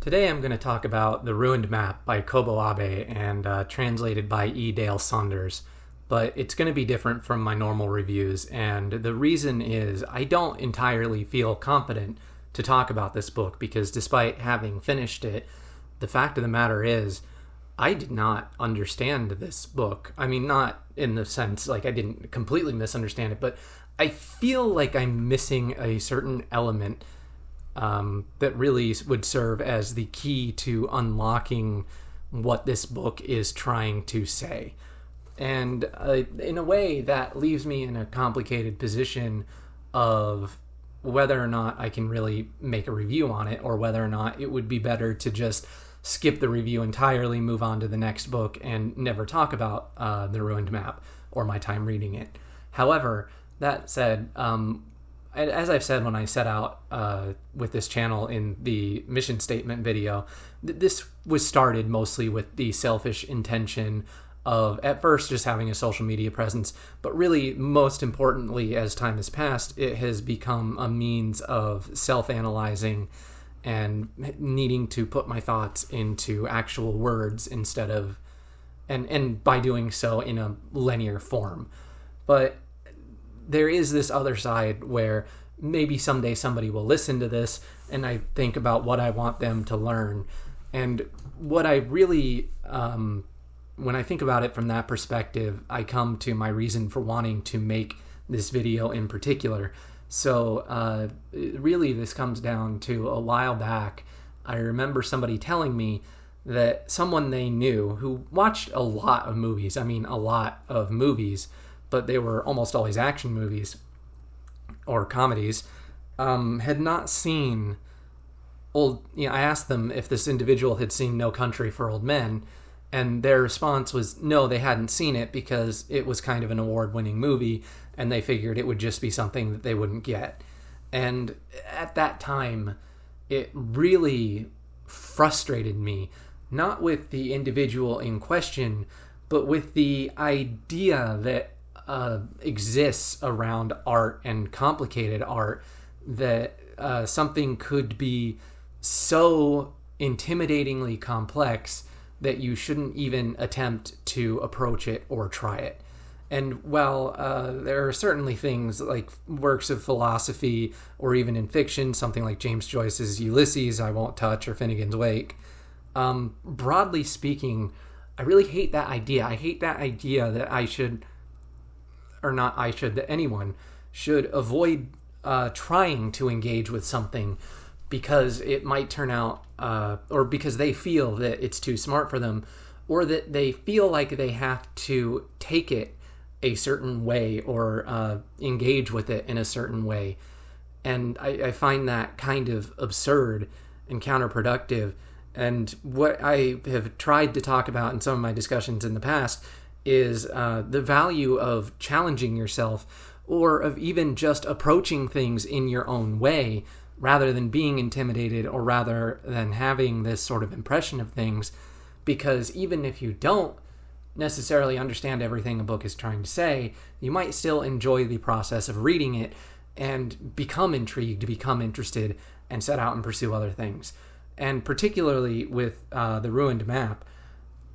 Today I'm going to talk about The Ruined Map by Kobo Abe and translated by E. Dale Saunders. But it's going to be different from my normal reviews, and the reason is I don't entirely feel confident to talk about this book because despite having finished it, the fact of the matter is I did not understand this book. I mean, not in the sense like I didn't completely misunderstand it, but I feel like I'm missing a certain element that really would serve as the key to unlocking what this book is trying to say. And in a way, that leaves me in a complicated position of whether or not I can really make a review on it, or whether or not it would be better to just skip the review entirely, move on to the next book, and never talk about The Ruined Map or my time reading it. However, that said, as I've said when I set out with this channel in the mission statement video, this was started mostly with the selfish intention of, at first, just having a social media presence, but really, most importantly, as time has passed, it has become a means of self-analyzing and needing to put my thoughts into actual words instead of, and by doing so in a linear form. But there is this other side where maybe someday somebody will listen to this and I think about what I want them to learn. And what I really, when I think about it from that perspective, I come to my reason for wanting to make this video in particular. So really this comes down to a while back, I remember somebody telling me that someone they knew who watched a lot of movies, but they were almost always action movies or comedies, had not seen I asked them if this individual had seen No Country for Old Men, and their response was no, they hadn't seen it because it was kind of an award-winning movie, and they figured it would just be something that they wouldn't get. And at that time, it really frustrated me, not with the individual in question, but with the idea that exists around art and complicated art, that something could be so intimidatingly complex that you shouldn't even attempt to approach it or try it. And while there are certainly things like works of philosophy or even in fiction, something like James Joyce's Ulysses I won't touch, or Finnegan's Wake, broadly speaking, I really hate that idea. I hate that idea that that anyone should avoid trying to engage with something because it might turn out, or because they feel that it's too smart for them, or that they feel like they have to take it a certain way or engage with it in a certain way. And I find that kind of absurd and counterproductive. And what I have tried to talk about in some of my discussions in the past is the value of challenging yourself, or of even just approaching things in your own way rather than being intimidated, or rather than having this sort of impression of things. Because even if you don't necessarily understand everything a book is trying to say, you might still enjoy the process of reading it and become intrigued, become interested, and set out and pursue other things. And particularly with The Ruined Map,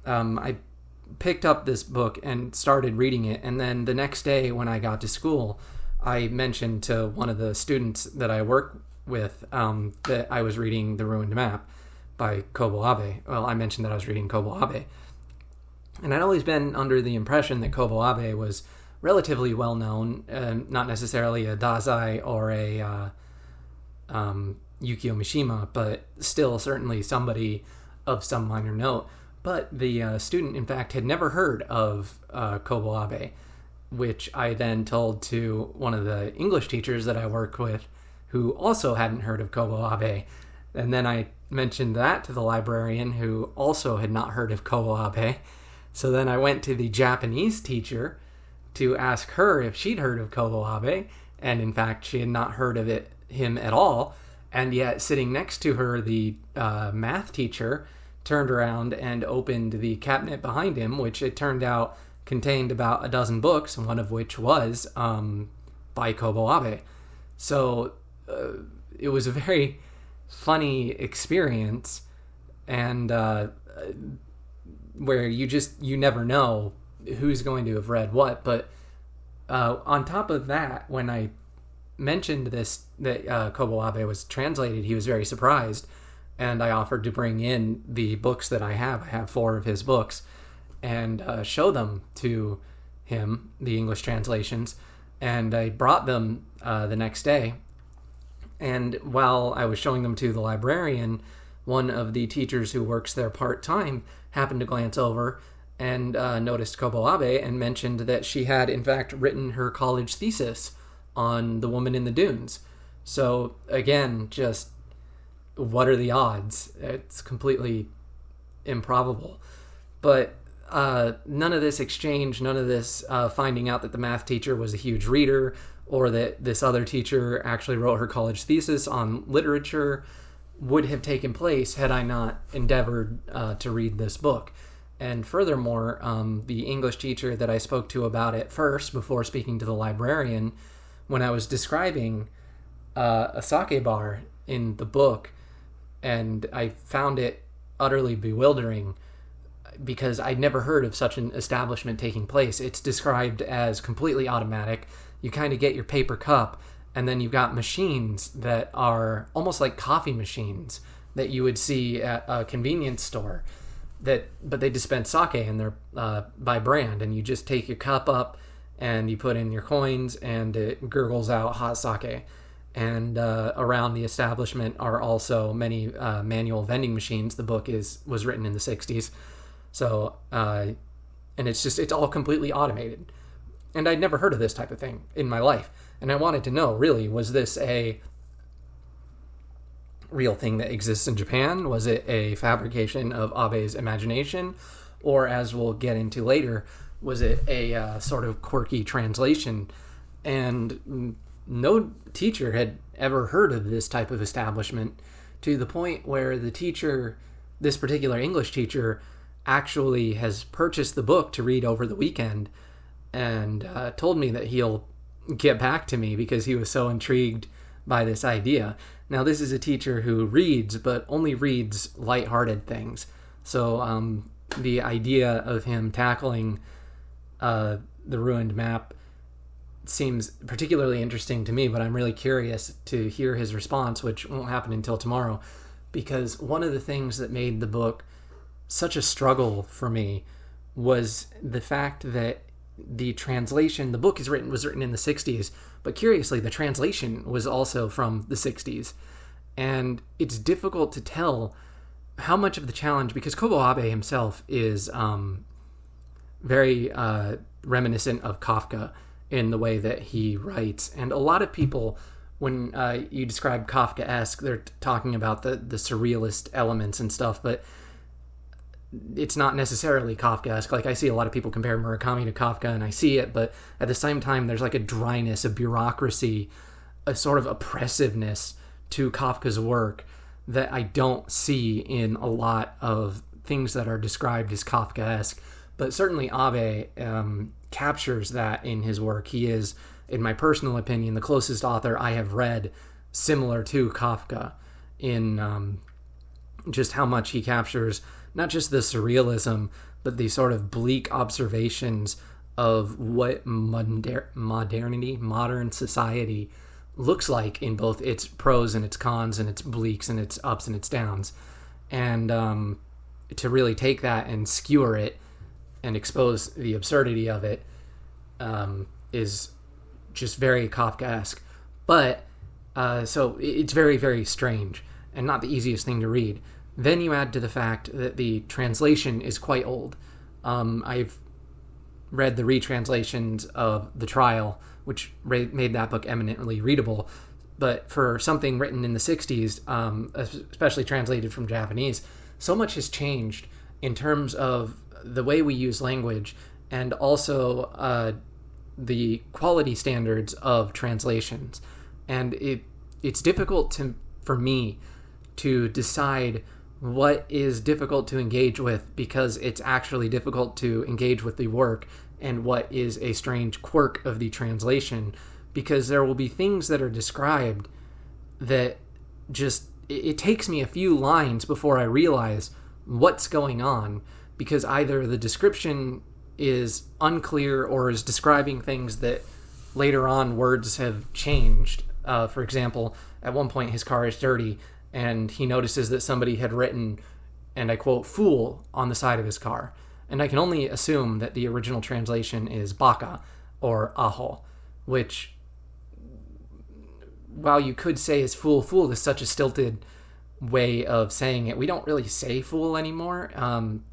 I picked up this book and started reading it, and then the next day when I got to school, I mentioned to one of the students that I work with that I was reading The Ruined Map by Kobo Abe. Well, I mentioned that I was reading Kobo Abe. And I'd always been under the impression that Kobo Abe was relatively well known, not necessarily a Dazai or a Yukio Mishima, but still certainly somebody of some minor note. But the student, in fact, had never heard of Kobo Abe, which I then told to one of the English teachers that I worked with, who also hadn't heard of Kobo Abe. And then I mentioned that to the librarian, who also had not heard of Kobo Abe. So then I went to the Japanese teacher to ask her if she'd heard of Kobo Abe, and in fact, she had not heard of him at all. And yet, sitting next to her, the math teacher turned around and opened the cabinet behind him, which it turned out contained about a dozen books, one of which was by Kobo Abe. So it was a very funny experience and where you never know who's going to have read what. But on top of that, when I mentioned that Kobo Abe was translated, he was very surprised, and I offered to bring in the books that I have. I have 4 of his books, and show them to him, the English translations. And I brought them the next day, and while I was showing them to the librarian, one of the teachers who works there part-time happened to glance over and noticed Kobo Abe and mentioned that she had, in fact, written her college thesis on the woman in the dunes. So, again, just what are the odds? It's completely improbable. But none of this exchange, none of this finding out that the math teacher was a huge reader, or that this other teacher actually wrote her college thesis on literature, would have taken place had I not endeavored to read this book. And furthermore, the English teacher that I spoke to about it first, before speaking to the librarian, when I was describing a sake bar in the book, and I found it utterly bewildering because I'd never heard of such an establishment taking place. It's described as completely automatic. You kind of get your paper cup, and then you've got machines that are almost like coffee machines that you would see at a convenience store. But they dispense sake, and they're by brand, and you just take your cup up and you put in your coins, and it gurgles out hot sake. And around the establishment are also many manual vending machines. The book was written in the 60s. So, and it's all completely automated. And I'd never heard of this type of thing in my life. And I wanted to know, really, was this a real thing that exists in Japan? Was it a fabrication of Abe's imagination? Or, as we'll get into later, was it a sort of quirky translation? And no teacher had ever heard of this type of establishment, to the point where the teacher, this particular English teacher, actually has purchased the book to read over the weekend, and told me that he'll get back to me because he was so intrigued by this idea. Now, this is a teacher who reads, but only reads lighthearted things. So the idea of him tackling the ruined map seems particularly interesting to me, but I'm really curious to hear his response, which won't happen until tomorrow, because one of the things that made the book such a struggle for me was the fact that the translation, the book was written in the 60s, but curiously, the translation was also from the 60s. And it's difficult to tell how much of the challenge, because Kobo Abe himself is very reminiscent of Kafka in the way that he writes. And a lot of people, when you describe Kafkaesque, they're talking about the surrealist elements and stuff, but it's not necessarily Kafkaesque. Like, I see a lot of people compare Murakami to Kafka, and I see it, but at the same time, there's like a dryness, a bureaucracy, a sort of oppressiveness to Kafka's work that I don't see in a lot of things that are described as Kafkaesque. But certainly Abe captures that in his work. He is, in my personal opinion, the closest author I have read similar to Kafka in just how much he captures not just the surrealism, but the sort of bleak observations of what modernity, modern society looks like in both its pros and its cons and its bleaks and its ups and its downs. And to really take that and skewer it and expose the absurdity of it is just very Kafkaesque. But so it's very, very strange and not the easiest thing to read. Then you add to the fact that the translation is quite old. I've read the retranslations of The Trial, which made that book eminently readable. But for something written in the 60s, especially translated from Japanese, so much has changed in terms of the way we use language and also the quality standards of translations. And it's difficult for me to decide what is difficult to engage with, because it's actually difficult to engage with the work, and what is a strange quirk of the translation, because there will be things that are described that just it takes me a few lines before I realize what's going on, because either the description is unclear or is describing things that later on words have changed. For example, at one point his car is dirty and he notices that somebody had written, and I quote, "fool" on the side of his car. And I can only assume that the original translation is baka or aho, which, while you could say is fool, fool is such a stilted way of saying it. We don't really say fool anymore.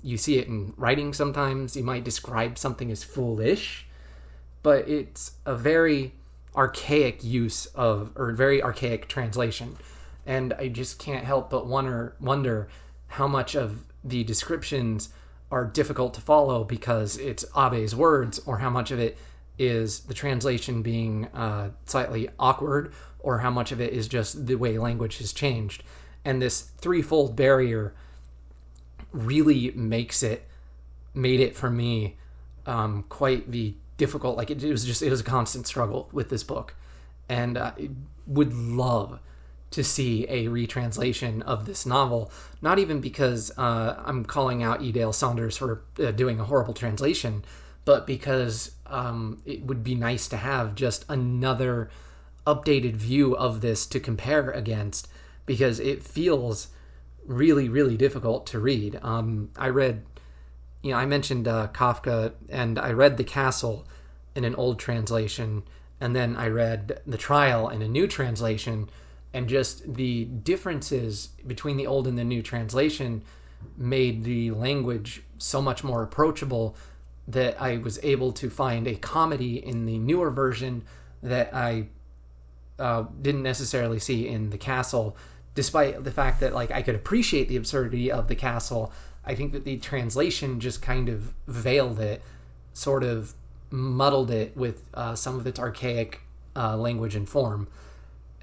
You see it in writing sometimes. You might describe something as foolish, but it's a very archaic use of, or very archaic translation. And I just can't help but wonder how much of the descriptions are difficult to follow because it's Abe's words, or how much of it is the translation being slightly awkward, or how much of it is just the way language has changed. And this threefold barrier really made it for me quite the difficult. Like it was a constant struggle with this book, and I would love to see a retranslation of this novel. Not even because I'm calling out Edale Saunders for doing a horrible translation, but because it would be nice to have just another updated view of this to compare against, because it feels really, really difficult to read. I read, I mentioned Kafka, and I read The Castle in an old translation, and then I read The Trial in a new translation, and just the differences between the old and the new translation made the language so much more approachable that I was able to find a comedy in the newer version that I didn't necessarily see in The Castle. Despite the fact that I could appreciate the absurdity of The Castle, I think that the translation just kind of veiled it, sort of muddled it with some of its archaic language and form.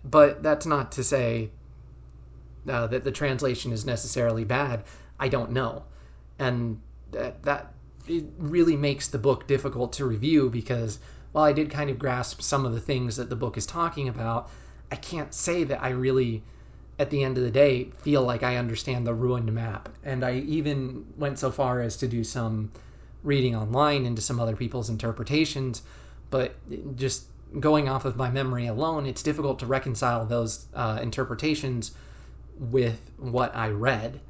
But that's not to say that the translation is necessarily bad. I don't know. And that it really makes the book difficult to review, because while I did kind of grasp some of the things that the book is talking about, I can't say that I really, at the end of the day, feel like I understand the ruined map. And I even went so far as to do some reading online into some other people's interpretations, but just going off of my memory alone, it's difficult to reconcile those interpretations with what I read.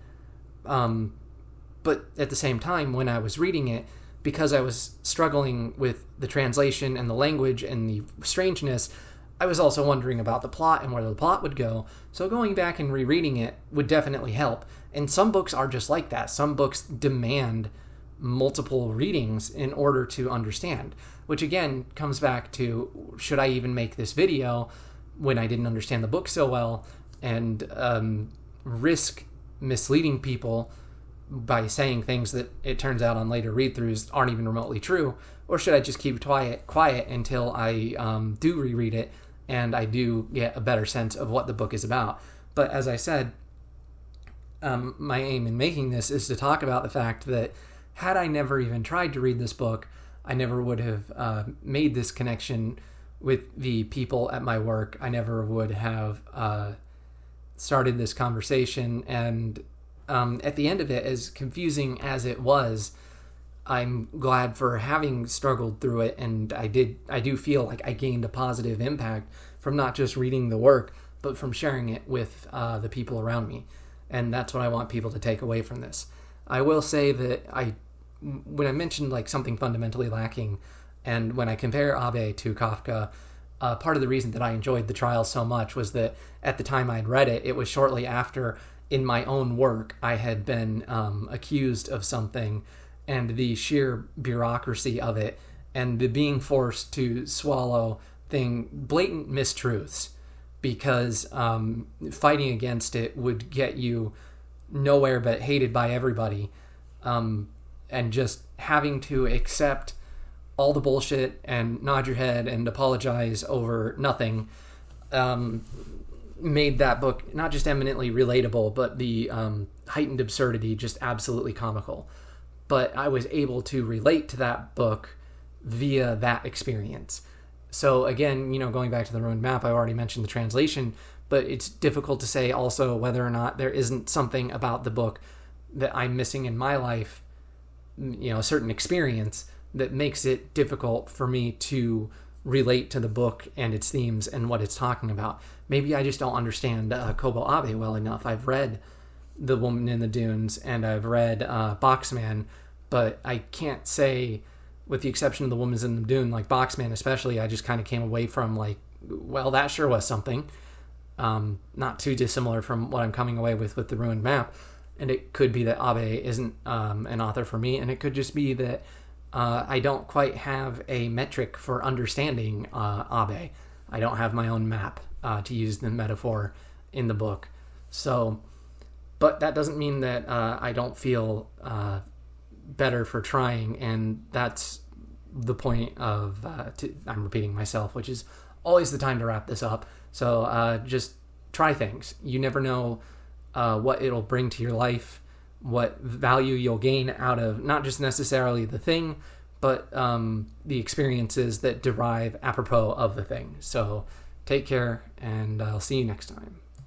But at the same time, when I was reading it, because I was struggling with the translation and the language and the strangeness, I was also wondering about the plot and where the plot would go. So going back and rereading it would definitely help. And some books are just like that. Some books demand multiple readings in order to understand, which again comes back to, should I even make this video when I didn't understand the book so well, and risk misleading people by saying things that it turns out on later read-throughs aren't even remotely true? Or should I just keep quiet until I do reread it and I do get a better sense of what the book is about? But as I said, my aim in making this is to talk about the fact that had I never even tried to read this book, I never would have made this connection with the people at my work. I never would have started this conversation. And at the end of it, as confusing as it was, I'm glad for having struggled through it. And I do feel like I gained a positive impact from not just reading the work, but from sharing it with the people around me. And that's what I want people to take away from this. I will say that when I mentioned something fundamentally lacking, and when I compare Abe to Kafka, part of the reason that I enjoyed The Trial so much was that at the time I'd read it, it was shortly after, in my own work, I had been accused of something, and the sheer bureaucracy of it, and the being forced to swallow blatant mistruths, because fighting against it would get you nowhere but hated by everybody, and just having to accept all the bullshit and nod your head and apologize over nothing made that book not just eminently relatable, but the heightened absurdity just absolutely comical. But I was able to relate to that book via that experience. So again, going back to the ruined map, I already mentioned the translation, but it's difficult to say also whether or not there isn't something about the book that I'm missing in my life, a certain experience that makes it difficult for me to relate to the book and its themes and what it's talking about. Maybe I just don't understand Kobo Abe well enough. I've read The Woman in the Dunes and I've read Boxman, but I can't say, with the exception of The Woman's in the Dune, like Boxman especially, I just kind of came away from like, well, that sure was something. Not too dissimilar from what I'm coming away with The Ruined Map. And it could be that Abe isn't an author for me, and it could just be that I don't quite have a metric for understanding Abe. I don't have my own map, to use the metaphor in the book. So, but that doesn't mean that I don't feel better for trying, and that's the point of, I'm repeating myself, which is always the time to wrap this up. So just try things. You never know what it'll bring to your life, what value you'll gain out of not just necessarily the thing, but the experiences that derive apropos of the thing. So take care, and I'll see you next time.